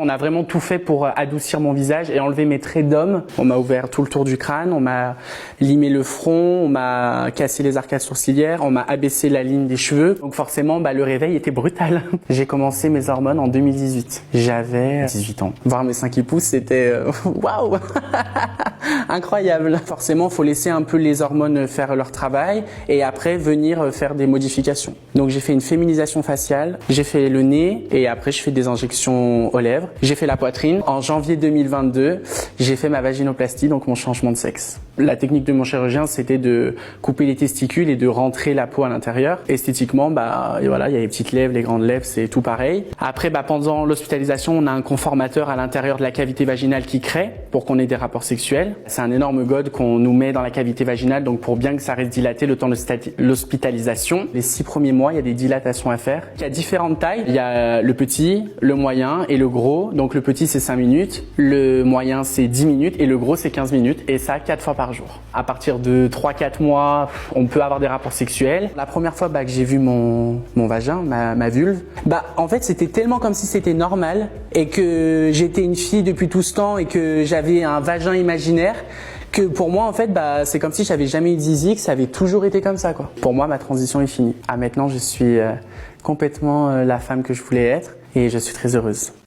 On a vraiment tout fait pour adoucir mon visage et enlever mes traits d'homme. On m'a ouvert tout le tour du crâne, on m'a limé le front, on m'a cassé les arcades sourcilières, on m'a abaissé la ligne des cheveux. Donc forcément, le réveil était brutal. J'ai commencé mes hormones en 2018. J'avais 18 ans. Voir mes seins qui poussent, c'était waouh, incroyable. Forcément, faut laisser un peu les hormones faire leur travail et après venir faire des modifications. Donc j'ai fait une féminisation faciale, j'ai fait le nez et après je fais des injections aux lèvres. J'ai fait la poitrine. En janvier 2022, j'ai fait ma vaginoplastie, donc mon changement de sexe. La technique de mon chirurgien, c'était de couper les testicules et de rentrer la peau à l'intérieur. Esthétiquement, et voilà, il y a les petites lèvres, les grandes lèvres, c'est tout pareil. Après, pendant l'hospitalisation, on a un conformateur à l'intérieur de la cavité vaginale qui crée pour qu'on ait des rapports sexuels. C'est un énorme gode qu'on nous met dans la cavité vaginale, donc pour bien que ça reste dilaté le temps de l'hospitalisation. Les 6 premiers mois, il y a des dilatations à faire. Il y a différentes tailles. Il y a le petit, le moyen et le gros. Donc le petit, c'est 5 minutes, le moyen, c'est 10 minutes et le gros, c'est 15 minutes. Et ça, 4 fois par jour. À partir de 3-4 mois, on peut avoir des rapports sexuels. La première fois que j'ai vu mon vagin, ma vulve, en fait, c'était tellement comme si c'était normal et que j'étais une fille depuis tout ce temps et que j'avais un vagin imaginaire que pour moi, en fait, c'est comme si j'avais jamais eu de zizi, que ça avait toujours été comme ça, quoi. Pour moi, ma transition est finie. Maintenant, je suis complètement la femme que je voulais être et je suis très heureuse.